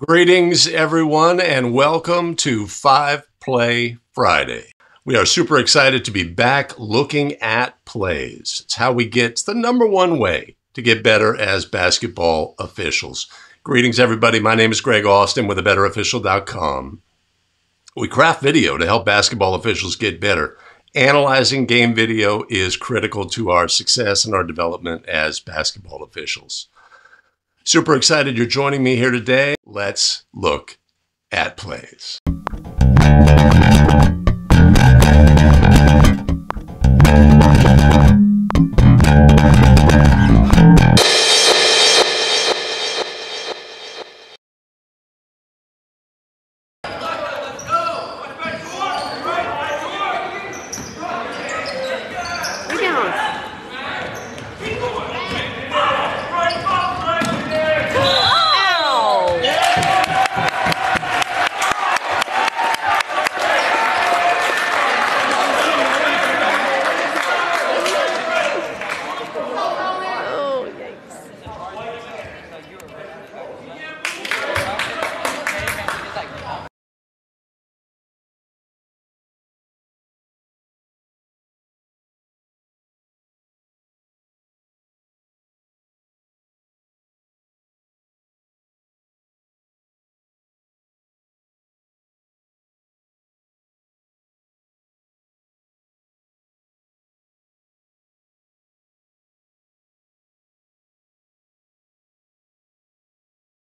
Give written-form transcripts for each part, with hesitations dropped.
Greetings, everyone, and welcome to 5 Play Friday. We are super excited to be back looking at plays. It's how we get the #1 way to get better as basketball officials. Greetings, everybody. My name is Greg Austin with thebetterofficial.com. We craft video to help basketball officials get better. Analyzing game video is critical to our success and our development as basketball officials. Super excited you're joining me here today. Let's look at plays.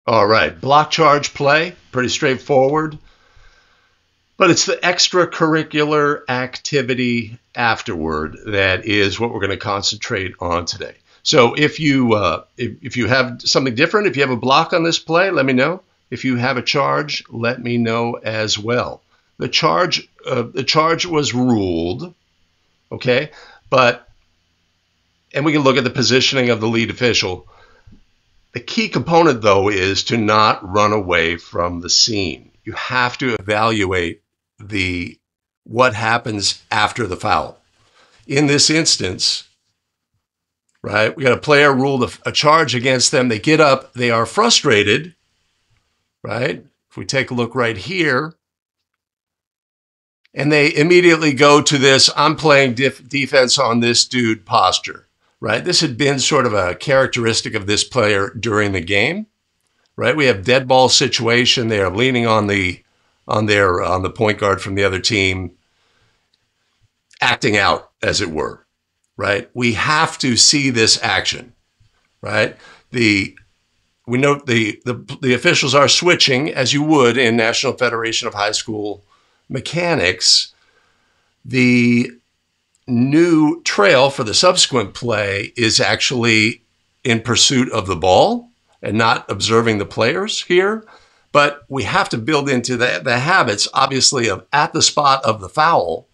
All right, block charge play, pretty straightforward, but it's the extracurricular activity afterward that is what we're going to concentrate on today. So if you have something different, if you have a block on this play, let me know. If you have a charge, let me know as well. The charge was ruled, okay, and we can look at the positioning of the lead official. The key component, though, is to not run away from the scene. You have to evaluate what happens after the foul. In this instance, right, we got a player ruled a charge against them. They get up. They are frustrated, right? If we take a look right here, and they immediately go to this, I'm playing defense on this dude posture. Right? This had been sort of a characteristic of this player during the game, right? We have dead ball situation. They are leaning on the point guard from the other team, acting out, as it were, right? We have to see this action, right? We note the officials are switching, as you would in National Federation of High School Mechanics. The new trail for the subsequent play is actually in pursuit of the ball and not observing the players here. But we have to build into the habits, obviously, of at the spot of the foul,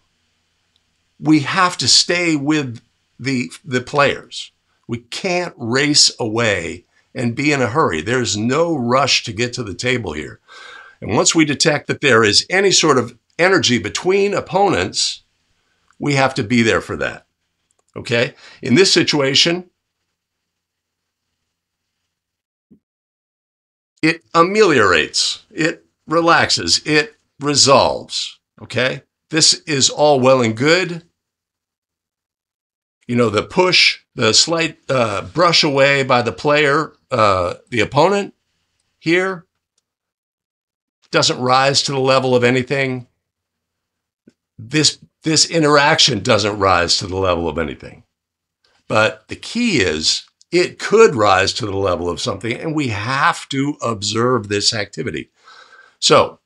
we have to stay with the players. We can't race away and be in a hurry. There's no rush to get to the table here. And once we detect that there is any sort of energy between opponents, we have to be there for that, okay? In this situation, it ameliorates, it relaxes, it resolves, okay? This is all well and good. You know, the push, the slight brush away by the player, the opponent here, doesn't rise to the level of anything. This interaction doesn't rise to the level of anything. But the key is it could rise to the level of something, and we have to observe this activity. So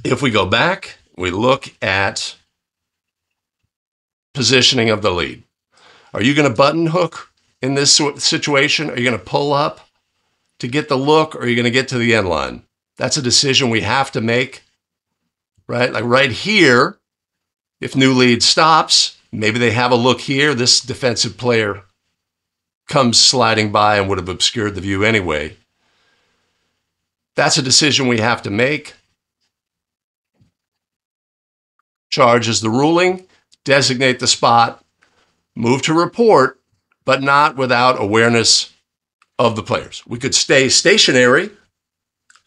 if we go back, we look at positioning of the lead. Are you going to button hook in this situation? Are you going to pull up to get the look, or are you going to get to the end line? That's a decision we have to make, right? Like right here, if new lead stops, maybe they have a look here. This defensive player comes sliding by and would have obscured the view anyway. That's a decision we have to make. Charge is the ruling. Designate the spot. Move to report, but not without awareness of the players. We could stay stationary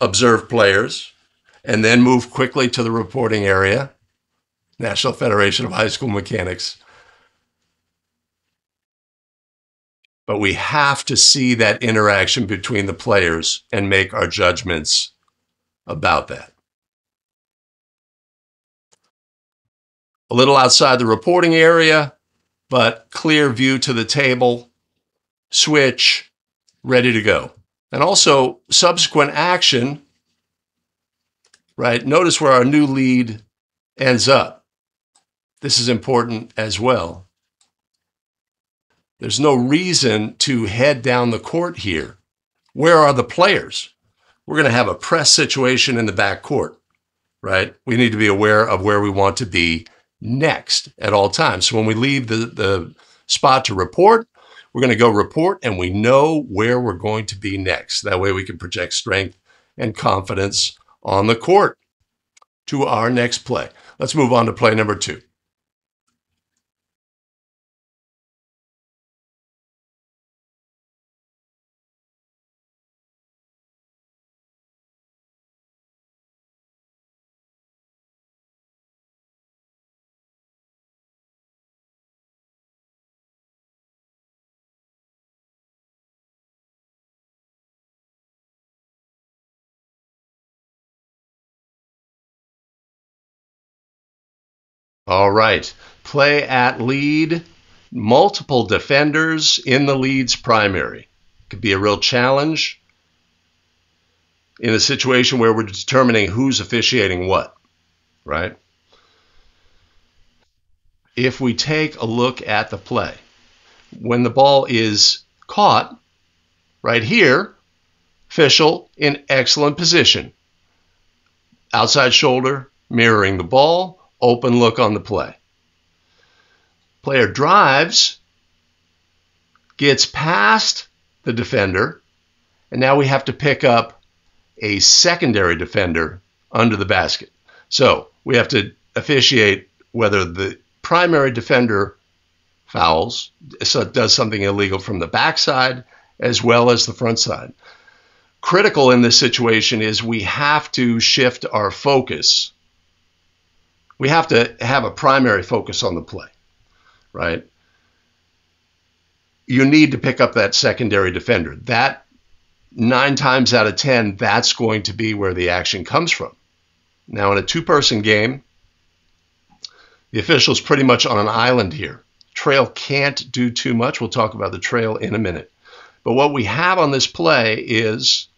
observe players, and then move quickly to the reporting area, National Federation of High School Mechanics. But we have to see that interaction between the players and make our judgments about that. A little outside the reporting area, but clear view to the table, switch, ready to go. And also subsequent action, right? Notice where our new lead ends up. This is important as well. There's no reason to head down the court here. Where are the players? We're going to have a press situation in the back court, right? We need to be aware of where we want to be next at all times. So when we leave the spot to report, we're going to go report, and we know where we're going to be next. That way we can project strength and confidence on the court to our next play. Let's move on to play number 2. All right, play at lead, multiple defenders in the lead's primary. Could be a real challenge in a situation where we're determining who's officiating what, right? If we take a look at the play, when the ball is caught, right here, official in excellent position. Outside shoulder, mirroring the ball, open look on the play. Player drives, gets past the defender, and now we have to pick up a secondary defender under the basket. So we have to officiate whether the primary defender fouls, so it does something illegal from the backside as well as the front side. Critical in this situation is we have to shift our focus. We have to have a primary focus on the play, right? You need to pick up that secondary defender. That 9 times out of 10, that's going to be where the action comes from. Now, in a 2-person game, the official's pretty much on an island here. Trail can't do too much. We'll talk about the trail in a minute. But what we have on this play is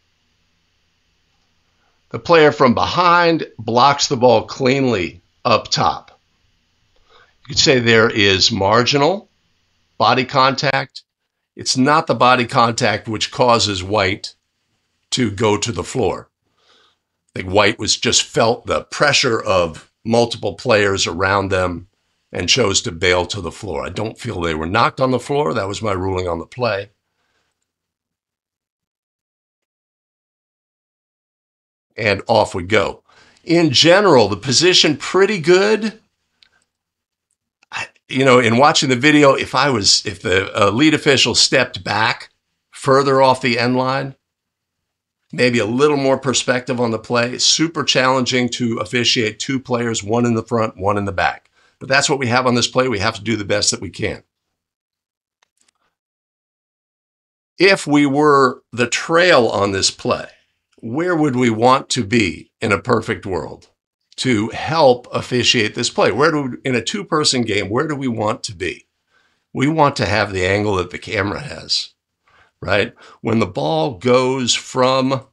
the player from behind blocks the ball cleanly up top. You could say there is marginal body contact. It's not the body contact which causes White to go to the floor. I think White was just felt the pressure of multiple players around them and chose to bail to the floor. I don't feel they were knocked on the floor. That was my ruling on the play. And off we go. In general, the position pretty good. You know, in watching the video, if the lead official stepped back further off the end line, maybe a little more perspective on the play. It's super challenging to officiate 2 players, one in the front, one in the back. But that's what we have on this play. We have to do the best that we can. If we were the trail on this play, where would we want to be in a perfect world to help officiate this play? In a 2-person game, where do we want to be? We want to have the angle that the camera has, right? When the ball goes from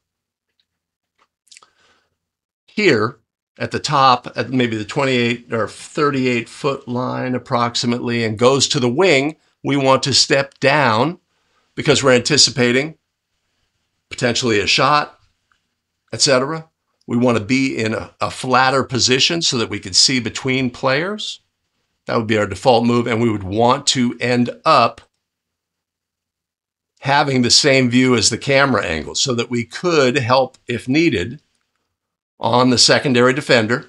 here at the top, at maybe the 28 or 38-foot line approximately, and goes to the wing, we want to step down because we're anticipating potentially a shot, etc. We want to be in a flatter position so that we can see between players. That would be our default move, and we would want to end up having the same view as the camera angle so that we could help, if needed, on the secondary defender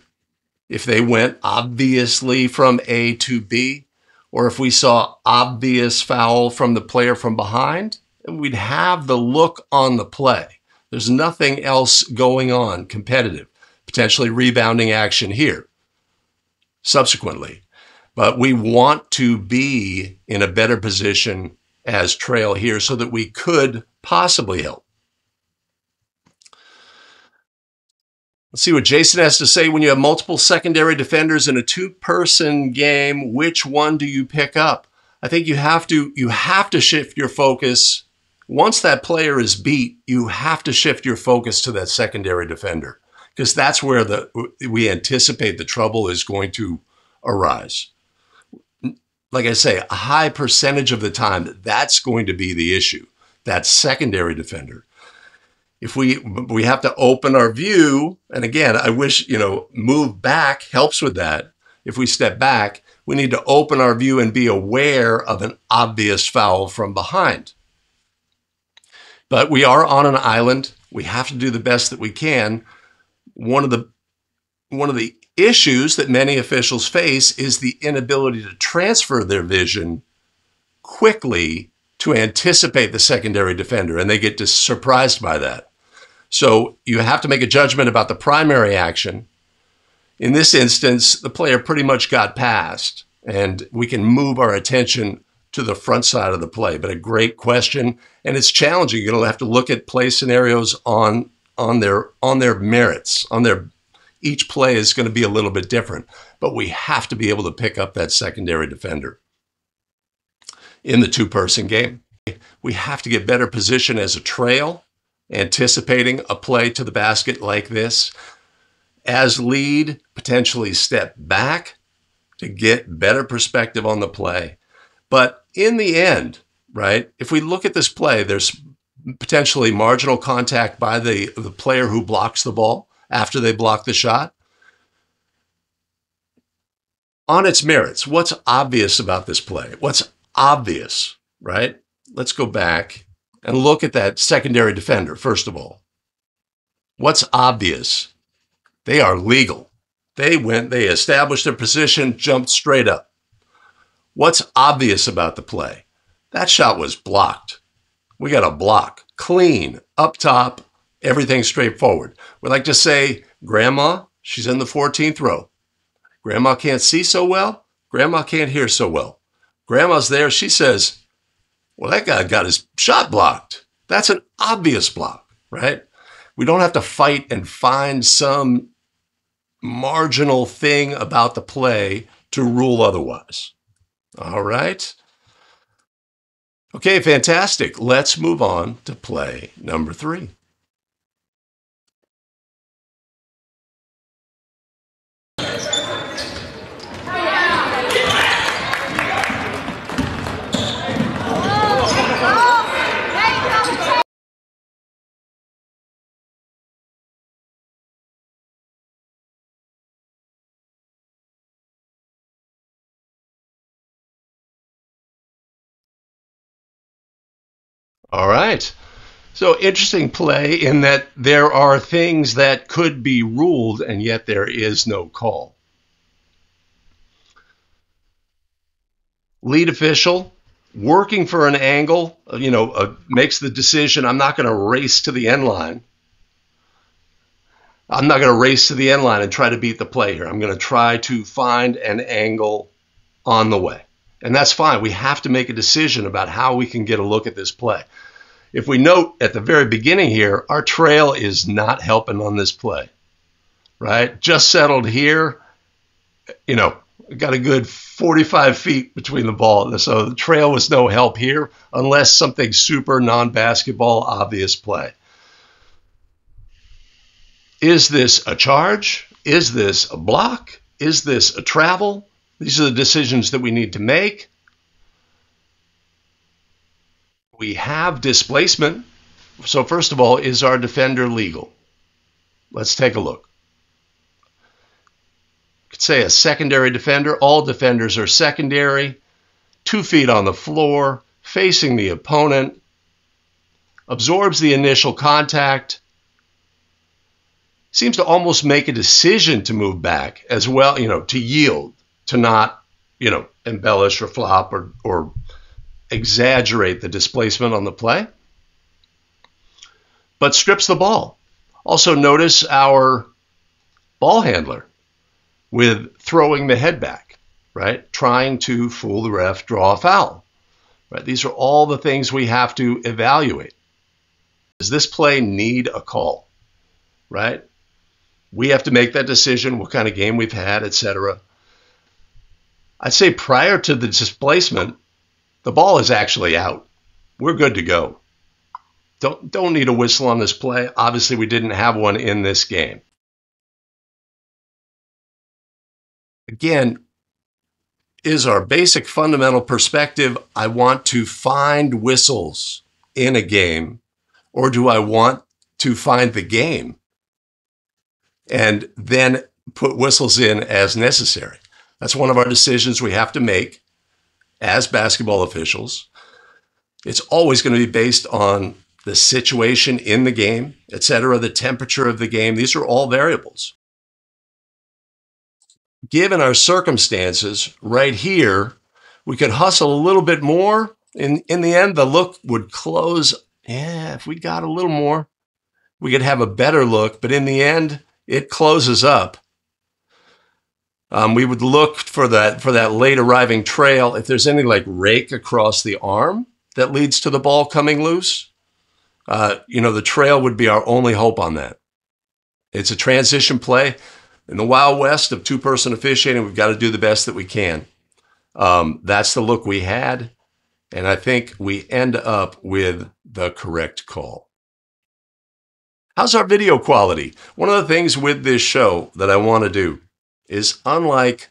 if they went obviously from A to B, or if we saw obvious foul from the player from behind, and we'd have the look on the play. There's nothing else going on competitive, potentially rebounding action here subsequently. But we want to be in a better position as trail here so that we could possibly help. Let's see what Jason has to say. When you have multiple secondary defenders in a two-person game, which one do you pick up? I think you have to shift your focus. Once that player is beat, you have to shift your focus to that secondary defender, because that's where we anticipate the trouble is going to arise. Like I say, a high percentage of the time, that's going to be the issue, that secondary defender. If we have to open our view, and again, I wish, move back helps with that. If we step back, we need to open our view and be aware of an obvious foul from behind. But we are on an island. We have to do the best that we can. One of the issues that many officials face is the inability to transfer their vision quickly to anticipate the secondary defender, and they get surprised by that. So you have to make a judgment about the primary action. In this instance, the player pretty much got past, and we can move our attention to the front side of the play. But a great question, and it's challenging. You're going to have to look at play scenarios on their merits. Each play is going to be a little bit different, but we have to be able to pick up that secondary defender in the two-person game. We have to get better position as a trail, anticipating a play to the basket like this. As lead, potentially step back to get better perspective on the play. But in the end, right, if we look at this play, there's potentially marginal contact by the player who blocks the ball after they block the shot. On its merits, what's obvious about this play? What's obvious, right? Let's go back and look at that secondary defender, first of all. What's obvious? They are legal. They established their position, jumped straight up. What's obvious about the play? That shot was blocked. We got a block, clean, up top, everything straightforward. We like to say, Grandma, she's in the 14th row. Grandma can't see so well. Grandma can't hear so well. Grandma's there. She says, well, that guy got his shot blocked. That's an obvious block, right? We don't have to fight and find some marginal thing about the play to rule otherwise. All right. Okay, fantastic. Let's move on to play number 3. All right. So interesting play in that there are things that could be ruled and yet there is no call. Lead official working for an angle, makes the decision, I'm not going to race to the end line. I'm not going to race to the end line and try to beat the play here. I'm going to try to find an angle on the way. And that's fine. We have to make a decision about how we can get a look at this play. If we note at the very beginning here, our trail is not helping on this play, right? Just settled here, got a good 45 feet between the ball. So the trail was no help here unless something super non-basketball obvious play. Is this a charge? Is this a block? Is this a travel? These are the decisions that we need to make. We have displacement. So first of all, is our defender legal? Let's take a look. Could say a secondary defender. All defenders are secondary. 2 feet on the floor, facing the opponent. Absorbs the initial contact. Seems to almost make a decision to move back as well, to yield, to not, embellish or flop or exaggerate the displacement on the play. but strips the ball. Also notice our ball handler with throwing the head back, right? Trying to fool the ref, draw a foul, right? These are all the things we have to evaluate. Does this play need a call, right? We have to make that decision, what kind of game we've had, etc. I'd say prior to the displacement, the ball is actually out. We're good to go. Don't need a whistle on this play. Obviously, we didn't have one in this game. Again, is our basic fundamental perspective, I want to find whistles in a game, or do I want to find the game and then put whistles in as necessary? That's one of our decisions we have to make as basketball officials. It's always going to be based on the situation in the game, etc., the temperature of the game. These are all variables. Given our circumstances right here, we could hustle a little bit more. In the end, the look would close. Yeah, if we got a little more, we could have a better look. But in the end, it closes up. We would look for that late arriving trail. If there's any like rake across the arm that leads to the ball coming loose, the trail would be our only hope on that. It's a transition play. In the Wild West of two-person officiating, we've got to do the best that we can. That's the look we had, and I think we end up with the correct call. How's our video quality? One of the things with this show that I want to do is, unlike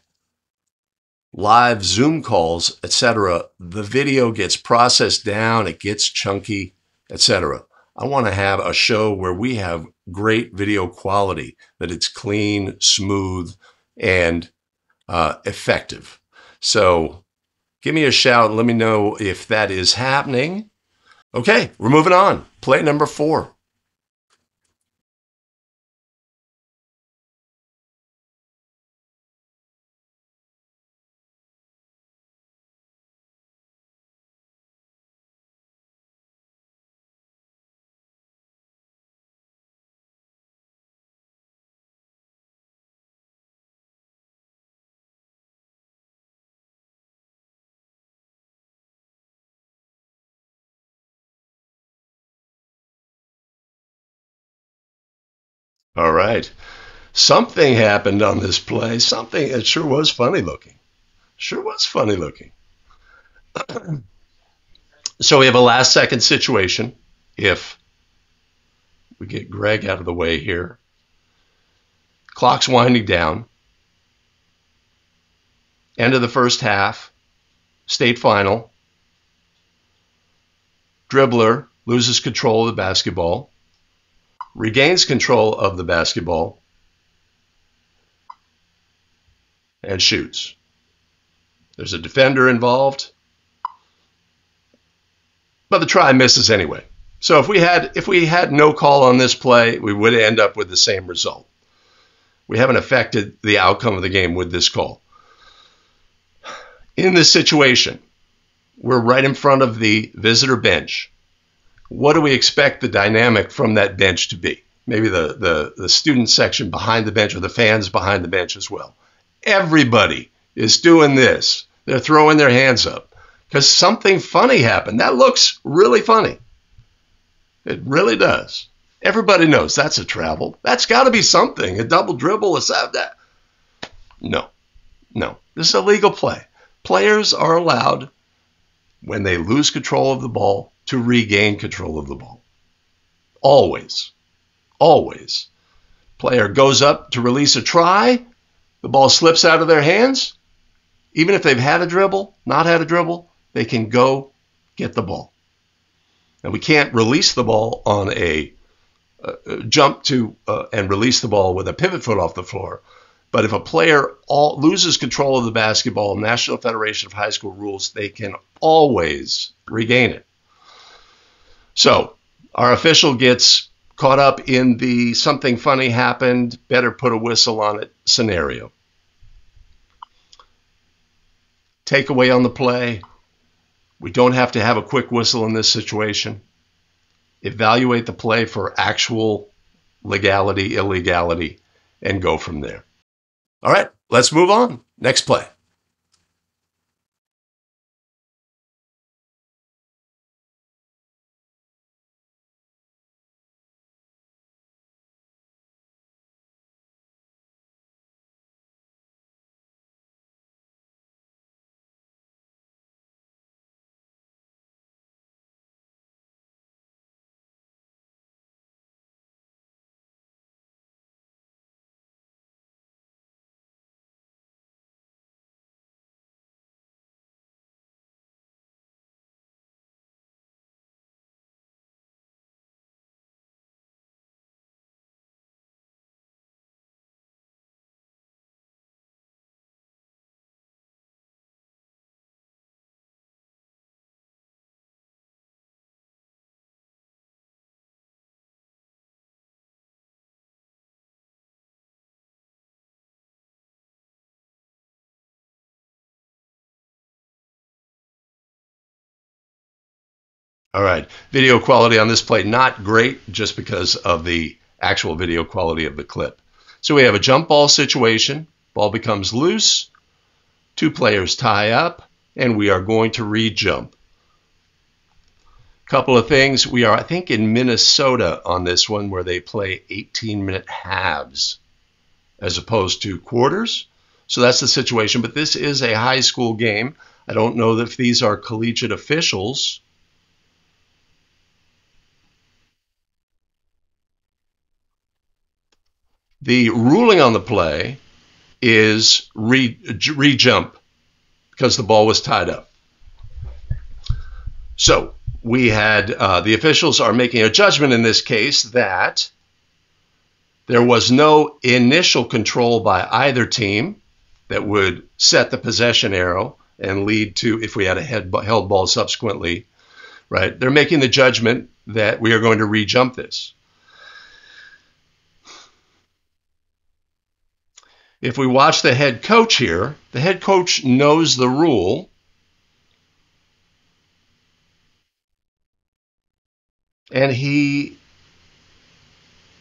live Zoom calls, etc., the video gets processed down, it gets chunky, etc. I want to have a show where we have great video quality, that it's clean, smooth, and effective. So give me a shout and let me know if that is happening. Okay, we're moving on. Play number 4. All right. Something happened on this play. Something, it sure was funny looking. Sure was funny looking. So we have a last second situation. If we get Greg out of the way here. Clock's winding down. End of the first half. State final. Dribbler loses control of the basketball. Regains control of the basketball. And shoots. There's a defender involved. But the try misses anyway. So if we had no call on this play, we would end up with the same result. We haven't affected the outcome of the game with this call. In this situation, we're right in front of the visitor bench. What do we expect the dynamic from that bench to be? Maybe the student section behind the bench, or the fans behind the bench as well. Everybody is doing this. They're throwing their hands up because something funny happened. That looks really funny. It really does. Everybody knows that's a travel. That's got to be something. A double dribble, that. No. This is a legal play. Players are allowed, when they lose control of the ball, to regain control of the ball. Always. Player goes up to release a try. The ball slips out of their hands. Even if they've had a dribble, not had a dribble, they can go get the ball. And we can't release the ball on a jump to and release the ball with a pivot foot off the floor. But if a player loses control of the basketball, National Federation of High School rules, they can always regain it. So our official gets caught up in the something funny happened, better put a whistle on it scenario. Takeaway on the play. We don't have to have a quick whistle in this situation. evaluate the play for actual legality, illegality, and go from there. All right, let's move on. Next play. All right, video quality on this play, not great just because of the actual video quality of the clip. So we have a jump ball situation, ball becomes loose, two players tie up, and we are going to re-jump. Couple of things, we are, I think, in Minnesota on this one where they play 18-minute halves as opposed to quarters. So that's the situation, but this is a high school game. I don't know if these are collegiate officials. The ruling on the play is re-jump because the ball was tied up. So we had the officials are making a judgment in this case that there was no initial control by either team that would set the possession arrow and lead to, if we had a held ball subsequently, right? They're making the judgment that we are going to re-jump this. If we watch the head coach here, the head coach knows the rule. And he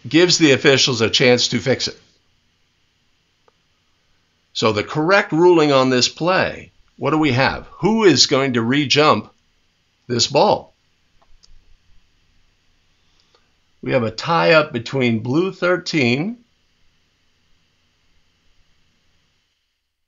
gives the officials a chance to fix it. So the correct ruling on this play, what do we have? Who is going to re-jump this ball? We have a tie-up between blue 13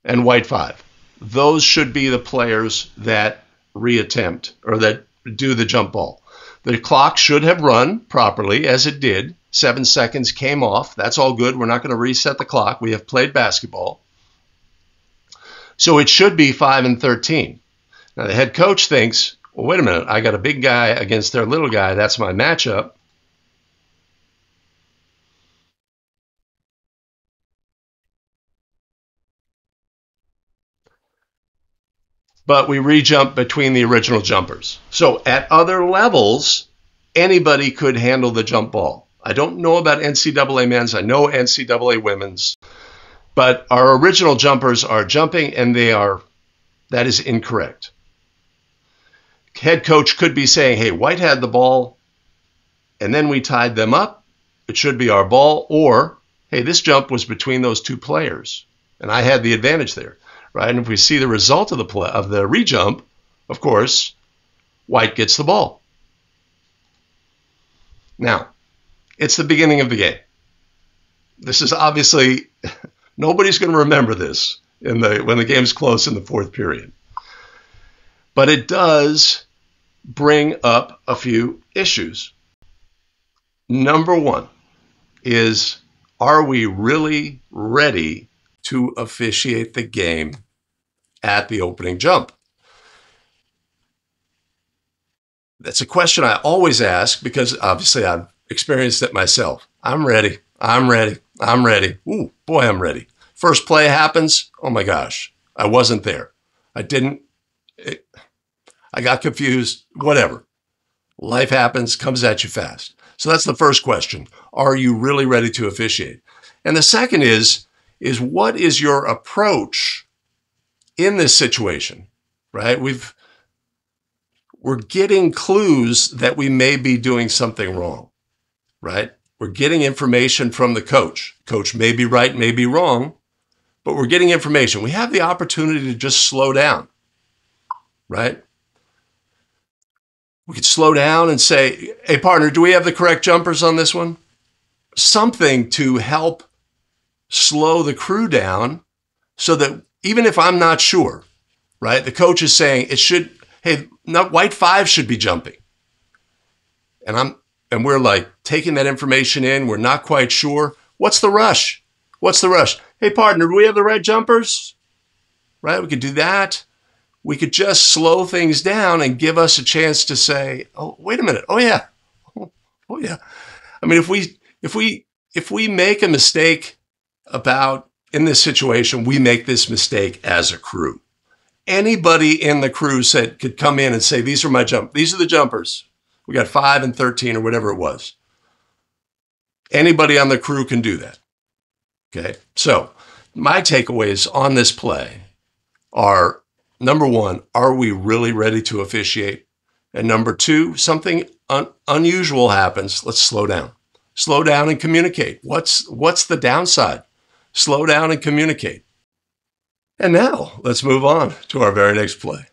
and white 5. Those should be the players that reattempt or that do the jump ball. The clock should have run properly, as it did. 7 seconds came off. That's all good. We're not going to reset the clock. We have played basketball. So it should be 5 and 13. Now the head coach thinks, well, wait a minute. I got a big guy against their little guy. That's my matchup. But we re-jump between the original jumpers. So at other levels, anybody could handle the jump ball. I don't know about NCAA men's. I know NCAA women's. But our original jumpers are jumping, and that is incorrect. Head coach could be saying, hey, white had the ball, and then we tied them up. It should be our ball. Or, hey, this jump was between those two players, and I had the advantage there. Right? And if we see the result of the re-jump, of course, white gets the ball. Now, it's the beginning of the game. This is obviously, nobody's going to remember this when the game's close in the fourth period. But it does bring up a few issues. Number one is, are we really ready to officiate the game at the opening jump? That's a question I always ask because obviously I've experienced it myself. I'm ready. I'm ready. I'm ready. Ooh, boy, I'm ready. First play happens. Oh my gosh, I wasn't there. I got confused, whatever. Life happens, comes at you fast. So that's the first question. Are you really ready to officiate? And the second is what is your approach in this situation, right? we're getting clues that we may be doing something wrong, right? We're getting information from the coach. Coach may be right, may be wrong, but we're getting information. We have the opportunity to just slow down, right? We could slow down and say, hey, partner, do we have the correct jumpers on this one? Something to help slow the crew down so that even if I'm not sure, right, the coach is saying it should, hey, no, white 5 should be jumping. And we're like taking that information in. We're not quite sure. What's the rush? What's the rush? Hey, partner, do we have the right jumpers? Right? We could do that. We could just slow things down and give us a chance to say, oh, wait a minute. Oh, yeah. Oh, yeah. I mean, if we make a mistake in this situation, we make this mistake as a crew. Anybody in the crew could come in and say, these are the jumpers. We got 5 and 13 or whatever it was. Anybody on the crew can do that. Okay. So my takeaways on this play are, number one, are we really ready to officiate? And number two, something unusual happens. Let's slow down. Slow down and communicate. What's the downside? Slow down and communicate. And now let's move on to our very next play.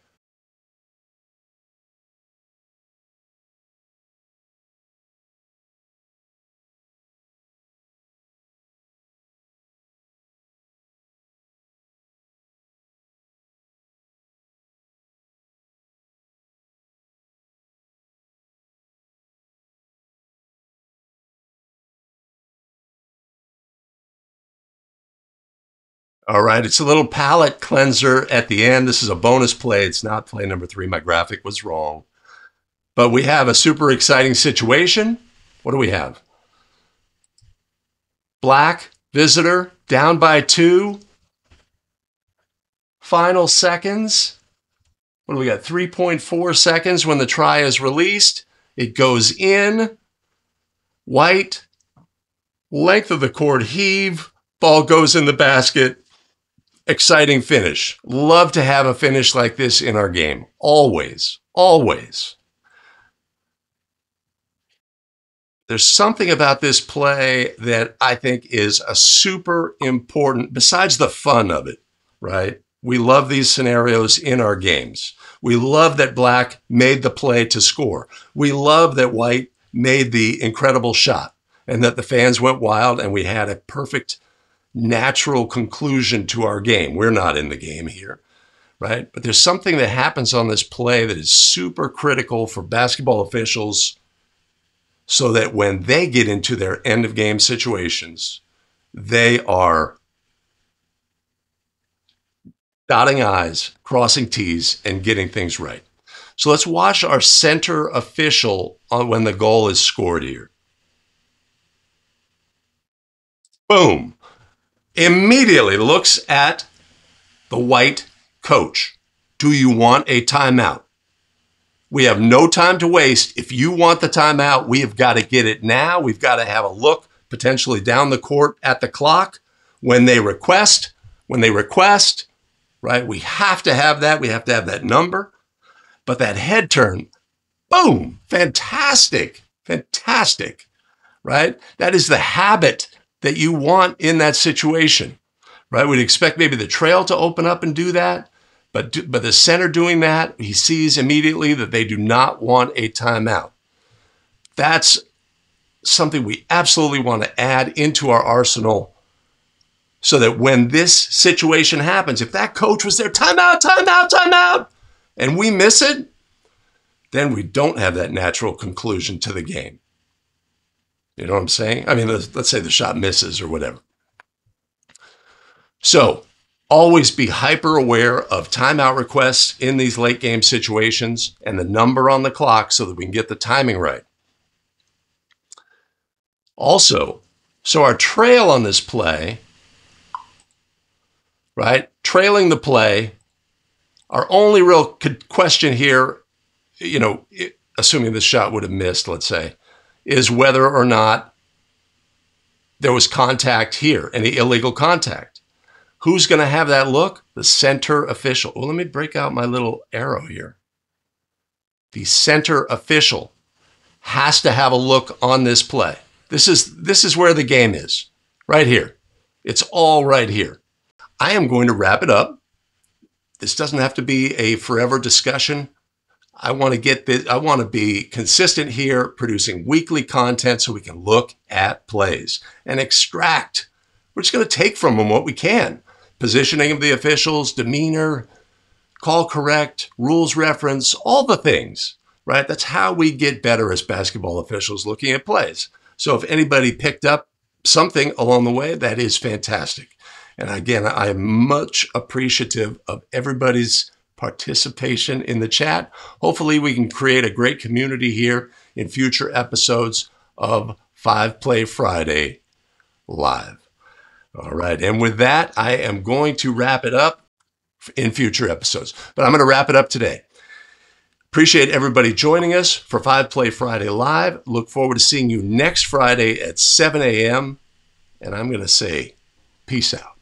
All right, it's a little palate cleanser at the end. This is a bonus play. It's not play number 3. My graphic was wrong. But we have a super exciting situation. What do we have? Black, visitor, down by 2. Final seconds. What do we got? 3.4 seconds when the try is released. It goes in. White, length of the court heave. Ball goes in the basket. Exciting finish. Love to have a finish like this in our game. Always, always. There's something about this play that I think is a super important, besides the fun of it, right? We love these scenarios in our games. We love that black made the play to score. We love that white made the incredible shot and that the fans went wild and we had a perfect natural conclusion to our game. We're not in the game here, right? But there's something that happens on this play that is super critical for basketball officials so that when they get into their end of game situations, they are dotting I's, crossing T's, and getting things right. So let's watch our center official when the goal is scored here. Boom. Immediately looks at the white coach. Do you want a timeout? We have no time to waste. If you want the timeout, we have got to get it now. We've got to have a look potentially down the court at the clock when they request, right? We have to have that. We have to have that number. But that head turn, boom, fantastic, fantastic, right? That is the habit that you want in that situation, right? We'd expect maybe the trail to open up and do that, but the center doing that, he sees immediately that they do not want a timeout. That's something we absolutely want to add into our arsenal so that when this situation happens, if that coach was there, timeout, timeout, timeout, and we miss it, then we don't have that natural conclusion to the game. You know what I'm saying? I mean, let's say the shot misses or whatever. So always be hyper aware of timeout requests in these late game situations and the number on the clock so that we can get the timing right. Also, so our trail on this play, right? Trailing the play, our only real question here, you know, assuming the shot would have missed, let's say, is whether or not there was contact here, any illegal contact. Who's going to have that look? The center official. Well, let me break out my little arrow here. the center official has to have a look on this play. This is where the game is, right here. It's all right here. I am going to wrap it up. This doesn't have to be a forever discussion. I want to get this. I want to be consistent here, producing weekly content so we can look at plays and extract. We're just going to take from them what we can. Positioning of the officials, demeanor, call correct, rules reference, all the things, right? That's how we get better as basketball officials looking at plays. So if anybody picked up something along the way, that is fantastic. And again, I am much appreciative of everybody's participation in the chat. Hopefully we can create a great community here in future episodes of 5 Play Friday Live. All right, and with that, I am going to wrap it up in future episodes, but I'm going to wrap it up today. Appreciate everybody joining us for 5 Play Friday Live. Look forward to seeing you next Friday at 7 a.m. And I'm going to say peace out.